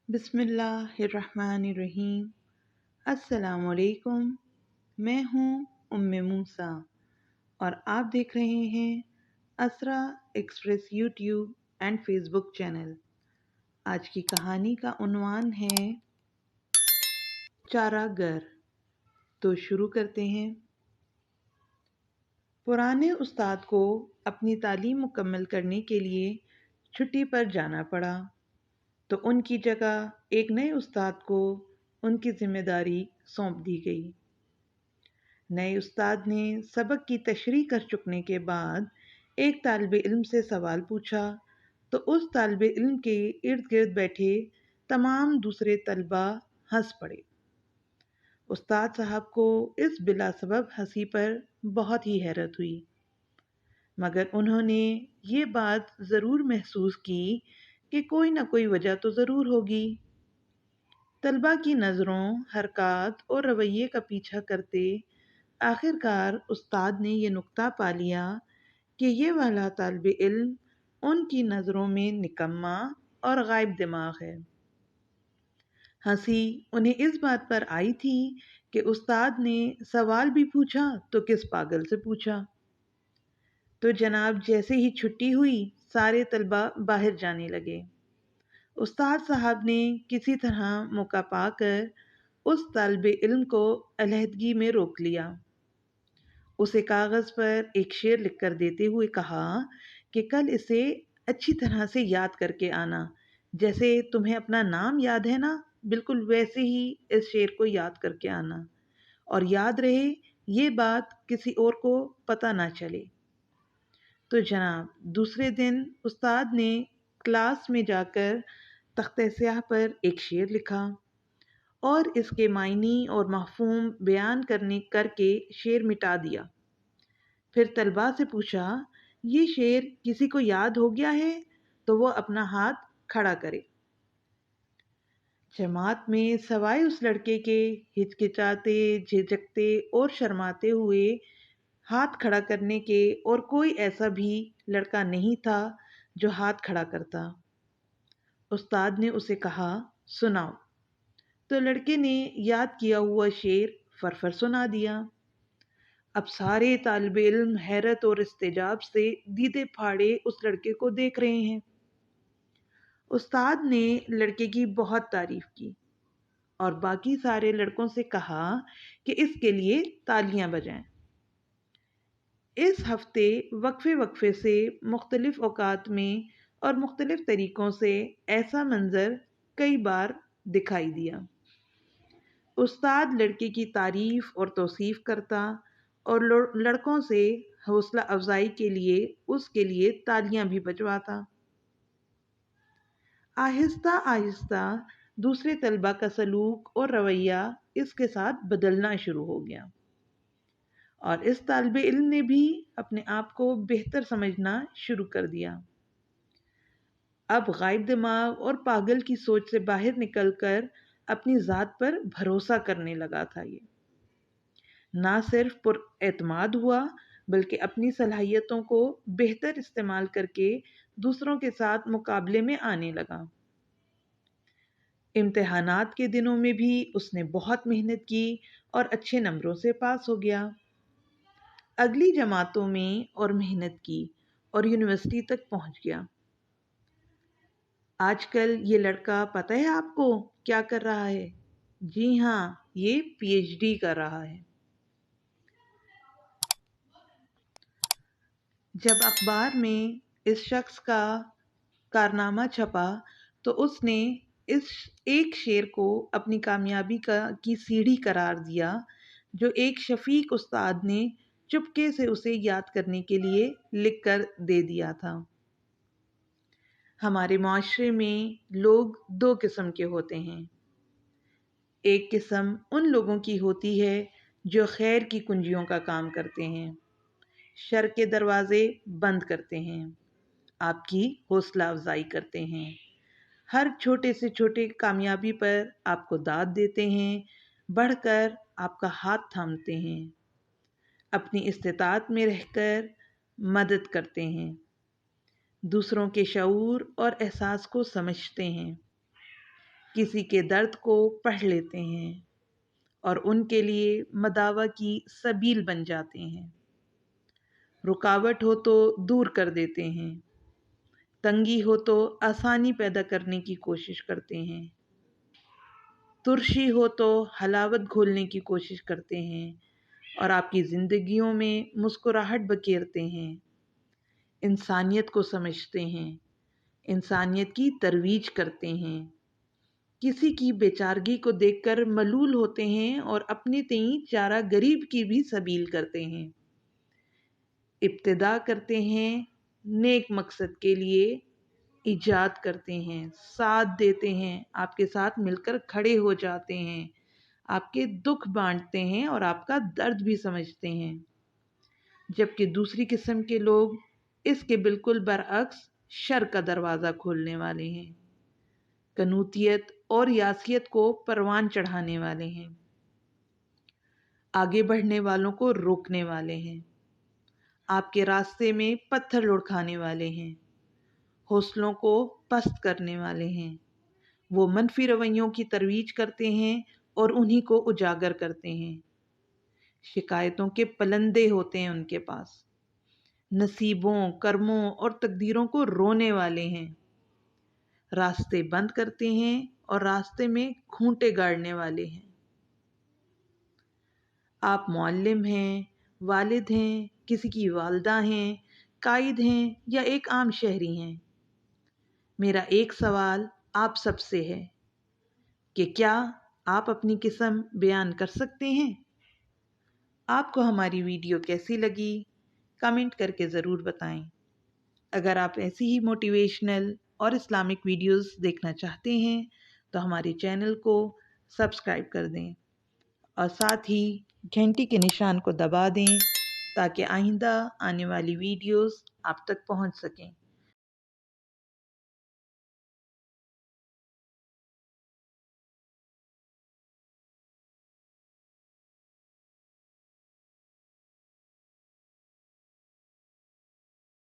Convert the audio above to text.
بسم اللہ الرحمن الرحیم۔ السلام علیکم۔ میں ہوں موسیٰ اور آپ دیکھ رہے ہیں Isra express YouTube and Facebook channel. آج کی کہانی کا عنوان ہے چارہ گر۔ تو شروع کرتے ہیں۔ پرانے استاد کو اپنی تعلیم مکمل کرنے کے لیے چھٹی پر جانا پڑا، تو ان کی جگہ ایک نئے استاد کو ان کی ذمہ داری سونپ دی گئی۔ نئے استاد نے سبق کی تشریح کر چکنے کے بعد ایک طالب علم سے سوال پوچھا، تو اس طالب علم کے ارد گرد بیٹھے تمام دوسرے طلباء ہنس پڑے۔ استاد صاحب کو اس بلا سبب ہنسی پر بہت ہی حیرت ہوئی، مگر انہوں نے یہ بات ضرور محسوس کی کہ کوئی نہ کوئی وجہ تو ضرور ہوگی۔ طلباء کی نظروں، حرکات اور رویے کا پیچھا کرتے آخر کار استاد نے یہ نکتہ پا لیا کہ یہ والا طالب علم ان کی نظروں میں نکما اور غائب دماغ ہے۔ ہنسی انہیں اس بات پر آئی تھی کہ استاد نے سوال بھی پوچھا تو کس پاگل سے پوچھا۔ تو جناب جیسے ہی چھٹی ہوئی سارے طلباء باہر جانے لگے۔ استاد صاحب نے کسی طرح موقع پا کر اس طالب علم کو علیحدگی میں روک لیا۔ اسے کاغذ پر ایک شعر لکھ کر دیتے ہوئے کہا کہ کل اسے اچھی طرح سے یاد کر کے آنا، جیسے تمہیں اپنا نام یاد ہے نا، بالکل ویسے ہی اس شعر کو یاد کر کے آنا، اور یاد رہے یہ بات کسی اور کو پتہ نہ چلے۔ تو جناب دوسرے دن استاد نے کلاس میں جا کر تختہ سیاہ پر ایک شعر لکھا اور اس کے معنی اور مفہوم بیان کر کے شعر مٹا دیا۔ پھر طلباء سے پوچھا، یہ شعر کسی کو یاد ہو گیا ہے تو وہ اپنا ہاتھ کھڑا کرے۔ جماعت میں سوائے اس لڑکے کے ہچکچاتے، جھجکتے اور شرماتے ہوئے ہاتھ کھڑا کرنے کے اور کوئی ایسا بھی لڑکا نہیں تھا جو ہاتھ کھڑا کرتا۔ استاد نے اسے کہا، سناؤ۔ تو لڑکے نے یاد کیا ہوا شعر فرفر سنا دیا۔ اب سارے طالب علم حیرت اور استعجاب سے دیدے پھاڑے اس لڑکے کو دیکھ رہے ہیں۔ استاد نے لڑکے کی بہت تعریف کی اور باقی سارے لڑکوں سے کہا کہ اس کے لیے تالیاں بجائیں۔ اس ہفتے وقفے وقفے سے مختلف اوقات میں اور مختلف طریقوں سے ایسا منظر کئی بار دکھائی دیا۔ استاد لڑکے کی تعریف اور توصیف کرتا اور لڑکوں سے حوصلہ افزائی کے لیے اس کے لیے تالیاں بھی بجواتا۔ آہستہ آہستہ دوسرے طلباء کا سلوک اور رویہ اس کے ساتھ بدلنا شروع ہو گیا، اور اس طالب علم نے بھی اپنے آپ کو بہتر سمجھنا شروع کر دیا۔ اب غائب دماغ اور پاگل کی سوچ سے باہر نکل کر اپنی ذات پر بھروسہ کرنے لگا تھا۔ یہ نہ صرف پر اعتماد ہوا بلکہ اپنی صلاحیتوں کو بہتر استعمال کر کے دوسروں کے ساتھ مقابلے میں آنے لگا۔ امتحانات کے دنوں میں بھی اس نے بہت محنت کی اور اچھے نمبروں سے پاس ہو گیا۔ اگلی جماعتوں میں اور محنت کی اور یونیورسٹی تک پہنچ گیا۔ آج کل یہ لڑکا پتہ ہے آپ کو کیا کر رہا ہے؟ جی ہاں، یہ پی ایچ ڈی کر رہا ہے۔ جب اخبار میں اس شخص کا کارنامہ چھپا تو اس نے اس ایک شعر کو اپنی کامیابی کی سیڑھی قرار دیا جو ایک شفیق استاد نے چپکے سے اسے یاد کرنے کے لیے لکھ کر دے دیا تھا۔ ہمارے معاشرے میں لوگ دو قسم کے ہوتے ہیں۔ ایک قسم ان لوگوں کی ہوتی ہے جو خیر کی کنجیوں کا کام کرتے ہیں، شر کے دروازے بند کرتے ہیں، آپ کی حوصلہ افزائی کرتے ہیں، ہر چھوٹے سے چھوٹے کامیابی پر آپ کو داد دیتے ہیں، بڑھ کر آپ کا ہاتھ تھامتے ہیں، اپنی استطاعت میں رہ کر مدد کرتے ہیں، دوسروں کے شعور اور احساس کو سمجھتے ہیں۔ کسی کے درد کو پڑھ لیتے ہیں اور ان کے لیے مداوا کی سبیل بن جاتے ہیں۔ رکاوٹ ہو تو دور کر دیتے ہیں، تنگی ہو تو آسانی پیدا کرنے کی کوشش کرتے ہیں، ترشی ہو تو حلاوت گھولنے کی کوشش کرتے ہیں اور آپ کی زندگیوں میں مسکراہٹ بکھیرتے ہیں۔ انسانیت کو سمجھتے ہیں، انسانیت کی ترویج کرتے ہیں، کسی کی بیچارگی کو دیکھ کر ملول ہوتے ہیں اور اپنے تئیں چارہ غریب کی بھی سبیل کرتے ہیں۔ ابتدا کرتے ہیں نیک مقصد کے لیے، ایجاد کرتے ہیں، ساتھ دیتے ہیں، آپ کے ساتھ مل کر کھڑے ہو جاتے ہیں، آپ کے دکھ بانٹتے ہیں اور آپ کا درد بھی سمجھتے ہیں۔ جبکہ دوسری قسم کے لوگ اس کے بالکل برعکس شر کا دروازہ کھولنے والے ہیں، کنوتیت اور یاسیت کو پروان چڑھانے والے ہیں، آگے بڑھنے والوں کو روکنے والے ہیں، آپ کے راستے میں پتھر لڑکھانے والے ہیں، حوصلوں کو پست کرنے والے ہیں۔ وہ منفی رویوں کی ترویج کرتے ہیں اور انہی کو اجاگر کرتے ہیں۔ شکایتوں کے پلندے ہوتے ہیں ان کے پاس، نصیبوں، کرموں اور تقدیروں کو رونے والے ہیں، راستے بند کرتے ہیں اور راستے میں کھونٹے گاڑنے والے ہیں۔ آپ معلم ہیں، والد ہیں، کسی کی والدہ ہیں، قائد ہیں یا ایک عام شہری ہیں، میرا ایک سوال آپ سب سے ہے کہ کیا آپ اپنی قسم بیان کر سکتے ہیں؟ آپ کو ہماری ویڈیو کیسی لگی؟ کمنٹ کر کے ضرور بتائیں۔ اگر آپ ایسی ہی موٹیویشنل اور اسلامک ویڈیوز دیکھنا چاہتے ہیں تو ہمارے چینل کو سبسکرائب کر دیں اور ساتھ ہی گھنٹی کے نشان کو دبا دیں تاکہ آئندہ آنے والی ویڈیوز آپ تک پہنچ سکیں۔